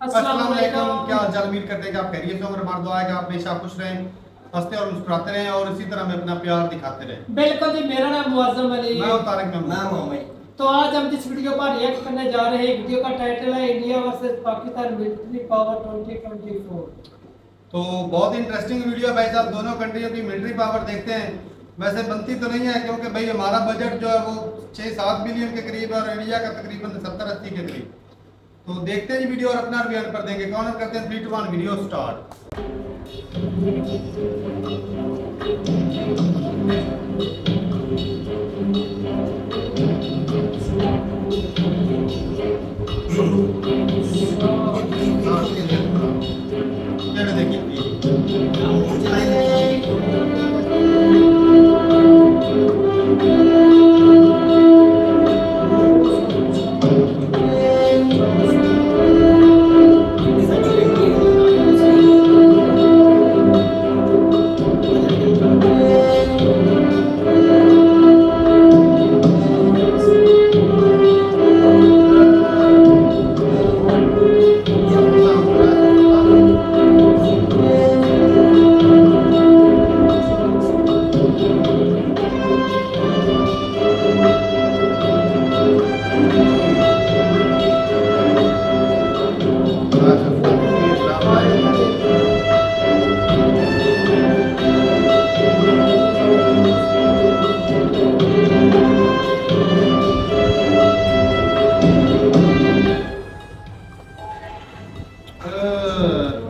अस्सलाम वालेकुम, क्या हाल चाल। उम्मीद करते हैं कि आप खैरियत से होंगे। हमारा दुआ है कि आप हमेशा खुश रहें, हंसते और मुस्कुराते रहें और इसी तरह में अपना प्यार दिखाते रहें। बिल्कुल जी, मेरा नाम मुअज्जम अली मैं है। हूं तारिक मैं तो आज हम जिस वीडियो पर रिएक्ट करने जा रहे हैं, वीडियो का टाइटल है India versus Pakistan military power 2024। तो बहुत इंटरेस्टिंग वीडियो है भाई साहब। दोनों कंट्रियों की मिलिट्री पावर देखते हैं। वैसे बनती तो नहीं है क्योंकि भाई हमारा बजट जो है वो 6-7 बिलियन के करीब है और इंडिया का तकरीबन 70-80 के करीब। तो देखते हैं जी वीडियो और अपना रिव्यू कर देंगे। कौन करते हैं 3 2 1 वीडियो स्टार्ट।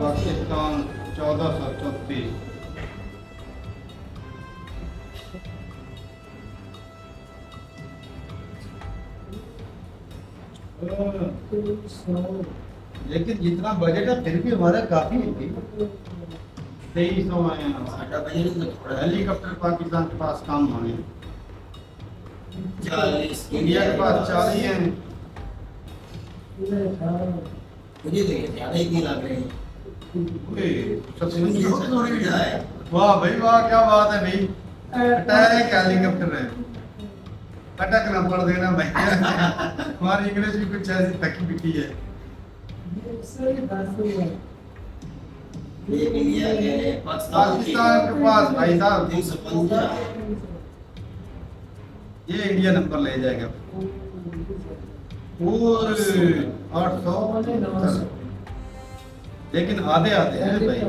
पाकिस्तान 1434। लेकिन जितना बजट है फिर भी हमारा काफी है। 2300 आए हैं। हेलीकॉप्टर पाकिस्तान के पास कम आए हैं। 40 इंडिया के पास 40 हैं। मुझे तो ज्यादा ही नहीं लग रहे हैं। वाह भाई वाह, क्या बात है भाई। अटैक हेलीकॉप्टर है, अटैक ना पड़ देना भाई। हमारी इंग्लिश भी कुछ ऐसी थकी पिटी है। ये इंडिया के पाकिस्तान के पास भाई साहब 350। ये इंडिया नंबर ले जाएगा और 800, लेकिन आधे आधे हैं भाई।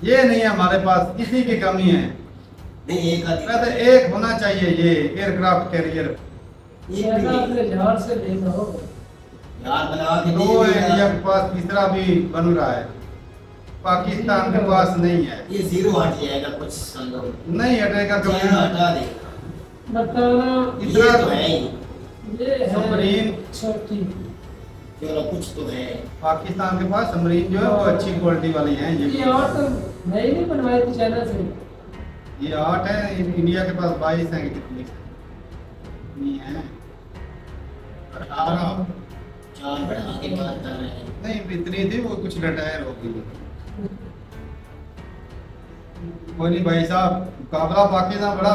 ये नहीं है हमारे पास, इसी की कमी है। नहीं एक वैसे एक होना चाहिए ये एयरक्राफ्ट कैरियर। यार बना के दो इंडिया के पास, तीसरा भी बन रहा है। पाकिस्तान के पास नहीं है। ये जीरो हट जाएगा कुछ सालों में। नहीं हटेगा कभी। चाइना हटा देगा। ये तो है ही। सबमरीन चलो कुछ तो है। पाकिस्तान के पास सबमरीन जो है वो अच्छी क्वालिटी वाली हैं। ये और तो नई नहीं बनवाई थी चाइना से। ये 8 है, इंडिया के पास 22 है। कितनी है? 18। 4 बढ़ा के बात कर रहे हैं। नहीं इतनी थी, वो कुछ रिटायर हो गई। कोई नहीं भाई साहब, मुकाबला पाकिस्तान बड़ा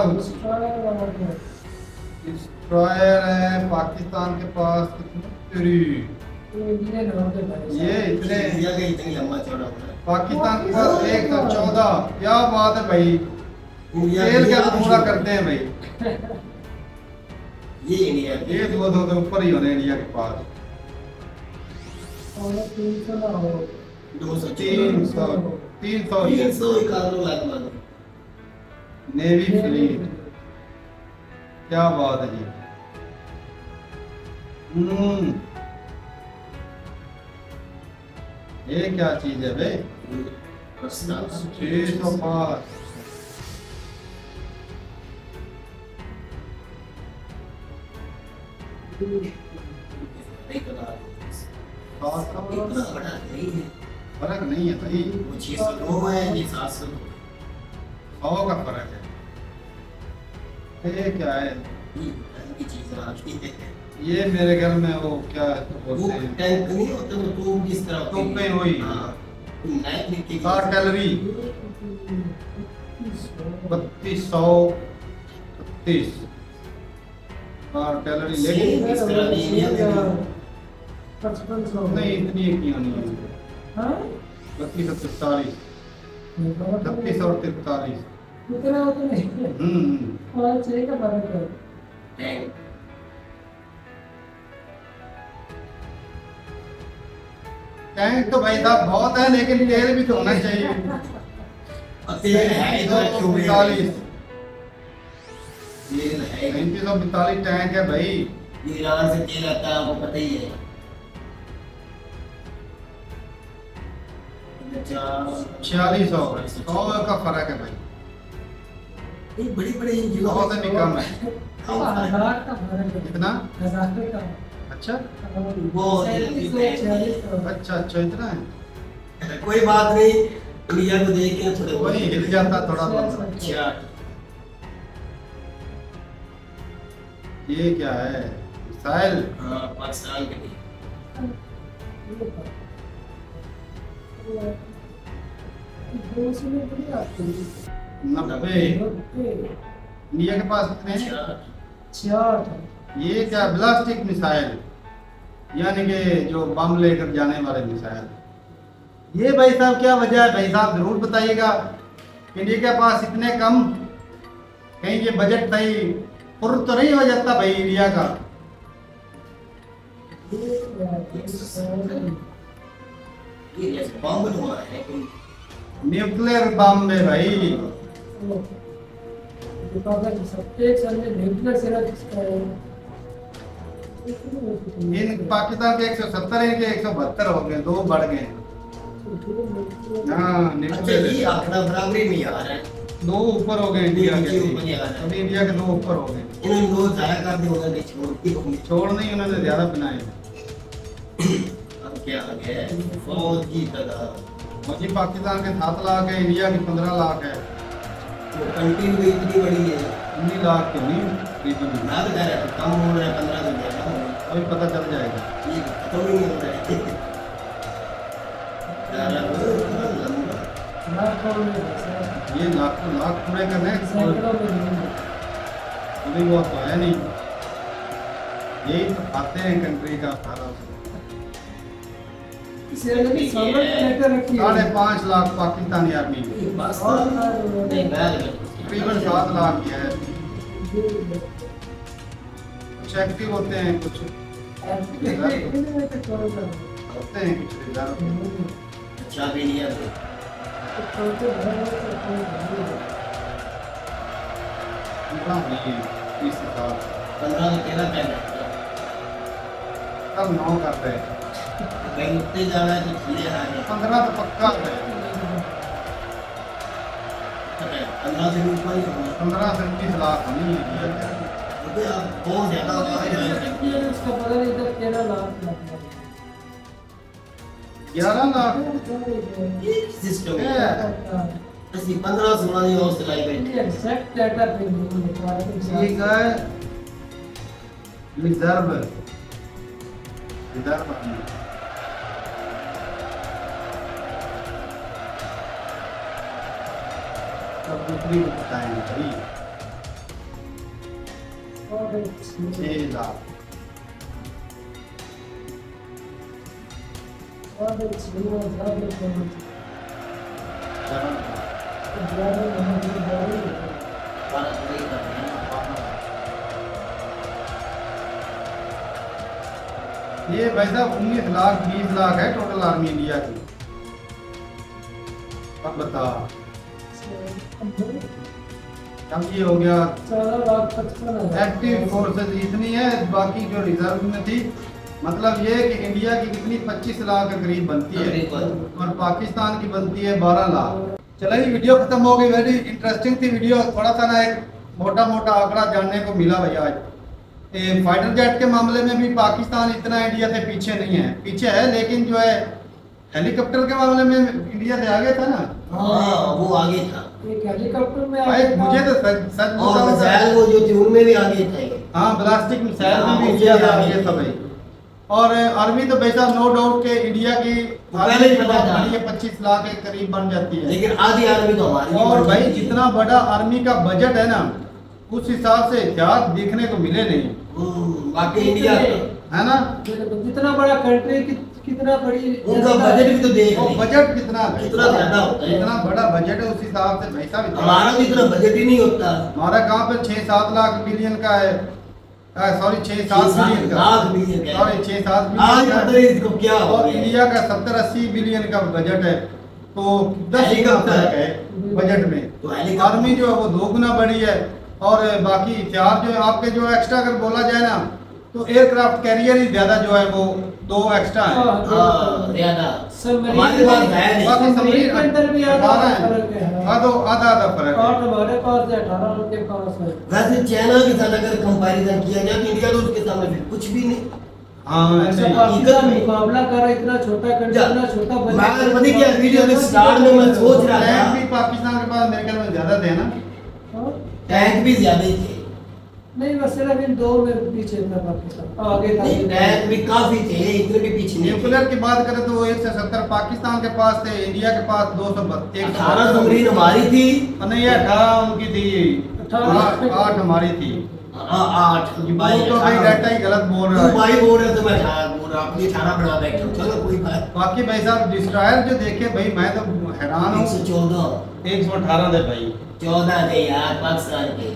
डिस्ट्रॉयर है पाकिस्तान के पास। कितनी ये इतने इंडिया का इतनी लंबा चौड़ा होता है। पाकिस्तान के पास 114। क्या बात है भाई, इंडिया तेल क्या पूरा करते हैं भाई। ये इंडिया के ये दो ऊपर ही होने इंडिया के पास। 200 300 300 लाख मान। Navy fleet. क्या बात है जी। ये क्या चीज है भाई। 605। इतना बड़ा नहीं है। फर्क नहीं है भाई, वो 609 है, ये 700। 100 का फर्क है। ये क्या है? ये चीज आती है। ये मेरे घर में वो क्या वो बोलते हैं, टैंक नहीं होते, वो तोप किस तरह होती है? तोपें हुई। हाँ, नए तरीके की। आर्टिलरी 3236। और कैलोरी लेकिन इस तरह भी इंडिया में भी 5500 नहीं इतनी एक नहीं होनी है। हाँ 32 और 43 36 और 43 कितना होता नहीं और चाहिए का फर्क है टैंक टैंक तो भाई साहब बहुत है लेकिन तेल भी तो होना चाहिए। तेल है इधर क्यों 42 तेल है 3542 टैंक है भाई। ये ईरान से तेल आता है आपको पता ही है। अच्छा 4600 100 का फर्क है भाई। ये बड़ी बड़ी जगह बहुत है भी कम है। हजार का फर्क है कितना? 1000 का अच्छा वो 3746 अच्छा अच्छा इतना है। कोई बात नहीं इंडिया को देख के थोड़े वही हिल जाता थोड़ा बहुत। अच्छा ये क्या है मिसाइल? हाँ पाकिस्तान के लिए नब्बे इंडिया के पास कितने हैं? अच्छा ये क्या ब्लास्टिक मिसाइल यानी कि जो बम लेकर जाने वाले मिसाइल। ये भाई साहब क्या वजह है भाई साहब जरूर बताइएगा। इंडिया के पास इतने कम कहीं ये बजट सही पुर तो नहीं हो जाता भाई इंडिया का। ये जैसे बम हुआ है कोई न्यूक्लियर बम में भाई इन पाकिस्तान के 170 इनके 172 हो गए, दो बढ़ गए। हाँ अच्छा न्यूक्लियर ये आंकड़ा बराबरी में आ रहा है दो ऊपर हो गए इंडिया के। ऊपर ही आ रहा है। अभी इंडिया के दो ऊपर हो गए। इन्होंने दो जाया कर दिया होगा कि छोड़ के होंगे छोड़ नहीं उन्होंने ज्यादा बनाए। अब क्या आ गया है फौज की तादाद फौजी पाकिस्तान के 7 लाख है, इंडिया की 15 लाख है। वो कंट्री भी इतनी बड़ी है 19 लाख क्यों नहीं करीबन। ना तो कह रहा है कम हो रहा है 15 से ज्यादा हो रहा है अभी पता चल जाएगा। ये खत्म ही नहीं हो रहा है यार अब लंबा ये लाख पूरे करने अभी वो तो है नहीं। यही तो खाते हैं कंट्री का सारा। 5.5 लाख पाकिस्तानी आर्मी में ये बस नहीं बैल तकरीबन 7 लाख ही है। कुछ एक्टिव होते हैं कुछ होते हैं कुछ रिजर्व। अच्छा भी नहीं है इतना नहीं 30 साल 15 से 13 टाइम कल 9 कर रहे हैं। कहीं उतने जाना है तो चले आ गए 15 तो पक्का है। 15 से ऊपर ही होना 15 से 20 लाख नहीं है। मुझे अब बहुत ज्यादा होता है 11 लाख ये सिस्टम है है। ऐसी 15-16 दिन और सिलाई बैठी ठीक है रिजर्व रिजर्व अब दूसरी बताएंगे भाई 6 लाख ये भाई साहब 19 लाख 20 लाख है टोटल आर्मी इंडिया की। अब बता अब ये हो गया एक्टिव फोर्सेस इतनी है, बाकी जो रिजर्व में थी। मतलब ये कि इंडिया की कितनी 25 लाख के करीब बनती है और पाकिस्तान की बनती है 12 लाख। चलिए वीडियो खत्म हो गई। वेरी इंटरेस्टिंग थी वीडियो। थोड़ा सा ना एक मोटा मोटा आंकड़ा जानने को मिला भैया आज। फाइटर जेट के मामले में भी पाकिस्तान इतना इंडिया से पीछे नहीं है, पीछे है लेकिन जो है हेलीकॉप्टर के मामले में इंडिया से आगे था ना। हाँ वो आगे था हेलीकॉप्टर में भाई मुझे तो सच और मिसाइल वो जो थी उनमें भी आगे थे। हाँ ब्लास्टिक मिसाइल में भी हाँ, इंडिया से उसमें आगे था भाई। और आर्मी तो भाई साहब नो डाउट के इंडिया की पहले ही पता था। 25 लाख के करीब बन जाती है। लेकिन आधी आर्मी तो हमारी और भाई जितना बड़ा आर्मी का बजट है ना उस हिसाब से इतिहास देखने को मिले नहीं। बाकी इंडिया है ना, जितना बड़ा कंट्री कितना बड़ी उनका बजट भी तो देख वो ले। बजट कितना कितना ज्यादा होता है। इतना बड़ा बजट है, उस हिसाब से भाई साहब हमारा तो इतना बजट ही नहीं होता। हमारा कहाँ पे 6-7 लाख बिलियन का है, सॉरी 6-7 बिलियन का, लाख बिलियन का। सॉरी 6-7 आज बिलियन पता नहीं इसको क्या का, हो और गया। इंडिया का 70-80 बिलियन का बजट है, तो 10 गुना हेलीकॉप्टर फर्क है बजट में। तो हेलीकॉप्टर आर्मी जो है वो 2 गुना बढ़ी है, और बाकी हथियार जो है आपके जो एक्स्ट्रा अगर बोला जाए ना, तो एयरक्राफ्ट कैरियर ही ज्यादा जो है वो 2 एक्स्ट्रा है। ज्यादा सबमरीन हमारे पास है नहीं। बाकी सबमरीन के अंदर भी आधा 18 फर्क है। है, आधा फर्क है। और हमारे पास है 18 उनके पास है। वैसे चाइना के साथ अगर कंपैरिजन किया जाए तो इंडिया तो उसके सामने फिर कुछ भी नहीं। हाँ ऐसे ऐसा ही। पाकिस्तान मुकाबला कर रहा है, इतना छोटा कंट्री, इतना छोटा बजट। मैं पता क्या वीडियो के स्टार्ट में मैं सोच रहा टैंक था भी पाकिस्तान के पास मेरे ख्याल में ज्यादा थे ना। हाँ? टैंक भी ज्यादा ही थे। नहीं बस सिर्फ इन 2 में पीछे था पाकिस्तान, आगे था। नहीं, टैंक भी काफी थे, इतने भी पीछे नहीं थे। न्यूक्लियर की बात करें तो वो 170 पाकिस्तान के पास थे, इंडिया के पास 18 सबमरीन हमारी थी। नहीं 18 उनकी थी, 8 हमारी थी। हाँ 8 वो तो भाई डाटा ही गलत बोल रहा तू है। भाई बोल रहे तो मैं 18 बोल रहा हूँ, 18 बढ़ा बैठे हो। चलो कोई बात। बाकी भाई साहब डिस्ट्रॉयर जो देखे भाई मैं तो हैरान हूँ। 114 118 थे भाई। 14 थे यार पाकिस्तान के।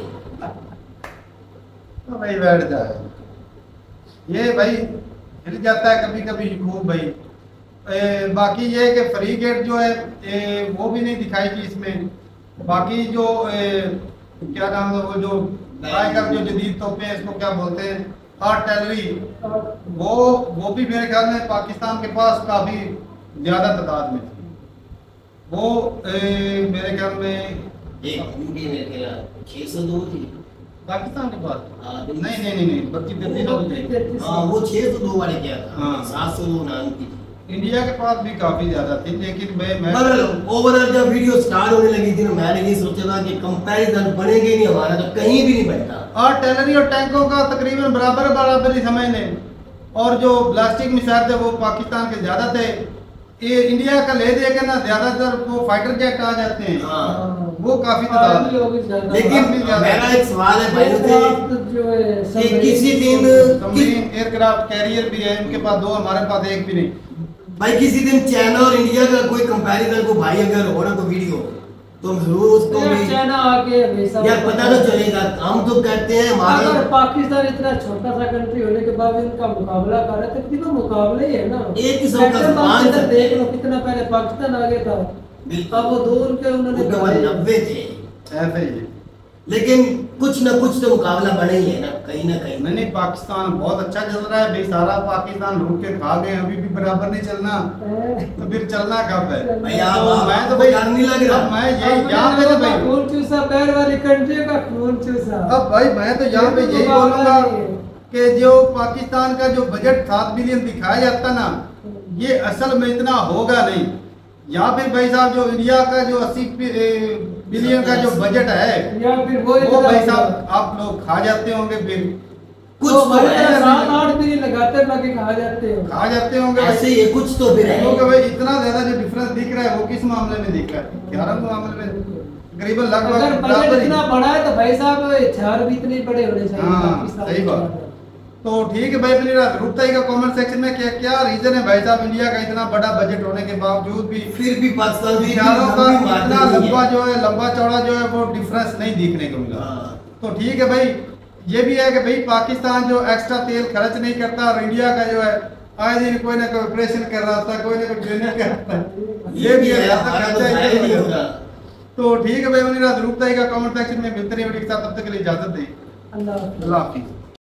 तो भाई बैठ जाए, ये भाई हिल जाता है कभी कभी खूब भाई। बाकी ये है कि फ्री गेट जो है वो भी नहीं दिखाई थी इसमें। बाकी जो क्या नाम है वो जो टाइगर जो जदीद तोपे हैं, इसको क्या बोलते हैं, आर्टिलरी, वो भी मेरे ख्याल में पाकिस्तान के पास काफी ज्यादा तादाद में थी। वो मेरे ख्याल में एक उनकी मेरे ख्याल 602 थी पाकिस्तान के पास। हाँ, नहीं 32-33 हाँ वो 602 वाले क्या था। हाँ। 702 नाम की थी। इंडिया के पास भी काफी ज्यादा थी, लेकिन मैं ओवरऑल जब वीडियो स्टार्ट होने लगी थी ना, मैंने ये सोचा था कि कंपैरिजन बनेगा ही नहीं हमारा, तो कहीं भी नहीं बनता। आर्टिलरी और टैंकों का तकरीबन बराबर ही समझ लें, और जो ब्लास्टिक मिसाइल थे वो पाकिस्तान के ज्यादा थे। ये इंडिया का ले दे के ना ज्यादातर वो फाइटर जेट आ जाते हैं, हाँ। वो काफी तादाद है। लेकिन मेरा एक सवाल है भाई से कि किसी दिन एयरक्राफ्ट कैरियर भी है उनके पास 2, हमारे पास 1 भी नहीं। भाई किसी दिन चाइना और इंडिया का कोई कंपैरिजन को भाई अगर हो ना कोई वीडियो, तो हम जरूर उसको भी चाइना आगे यार पता तो चलेगा। हम तो कहते हैं अगर हमारा पाकिस्तान इतना छोटा सा कंट्री होने के बाद इनका मुकाबला कर रहे थे, तो मुकाबला ही है ना। एक किस्म का सम्मान इधर देख लो कितना पहले पाकिस्तान आगे था, बिल्कुल। अब वो 2 उनके उन्होंने वो केवल 90 थे, ऐसे ही है। लेकिन कुछ ना कुछ तो मुकाबला बना ही है ना कहीं ना कहीं। नहीं पाकिस्तान बहुत अच्छा चल रहा है भाई, सारा पाकिस्तान लूट के खा गए, अभी भी बराबर नहीं चलना, तो फिर चलना कब है भाई मैं तो भाई डर नहीं लग रहा। अब मैं यही यहाँ पे तो भाई खून चूसा, पैर वाली कंट्री का खून चूसा। अब भाई मैं तो यहाँ पे यही बोलूंगा कि जो पाकिस्तान का जो बजट 7 बिलियन दिखाया जाता ना, ये असल में इतना होगा नहीं। या फिर भाई साहब जो इंडिया का जो 80 बिलियन का जो बजट है, या फिर वो भाई साहब आप लोग खा जाते होंगे, फिर कुछ तो तो है, 7-8 भी नहीं लगाते, बाकी खा जाते हो। खा जाते होंगे भाई। ऐसे ये कुछ तो फिर है। क्योंकि भाई इतना ज्यादा जो डिफरेंस दिख रहा है वो किस मामले में दिख रहा है, 11 के मामले में तकरीबन अगर लगभग बजट बराबर ही। इतना बड़ा है तो भाई साहब हथियार भी इतने बड़े होने चाहिए हाँ, पाकिस्तान सही के बात। अंदर। तो ठीक है भाई, अपनी रुकता ही का कमेंट सेक्शन में क्या क्या रीजन है भाई साहब इंडिया का इतना बड़ा बजट होने के बावजूद भी फिर भी पाकिस्तान भी हथियारों का लंबी मार्जिन इतना नहीं है। लंबा जो है लंबा चौड़ा जो है वो डिफरेंस नहीं देखने को मिला। हाँ। तो ठीक है भाई, ये भी है कि भाई पाकिस्तान जो एक्स्ट्रा तेल खर्च नहीं करता, और इंडिया का जो है आए दिन कोई ना कोई ऑपरेशन कर रहा था, कोई ना कोई ट्रेनिंग कर रहा था, ये भी है हमारा तो खर्चा नहीं ही होगा। तो ठीक है भाई, अपनी रुकता ही का कमेंट सेक्शन में मिलते रहिए, तब तक के लिए इजाजत दें। अल्लाह हाफ़िज़। अल्लाह हाफिज।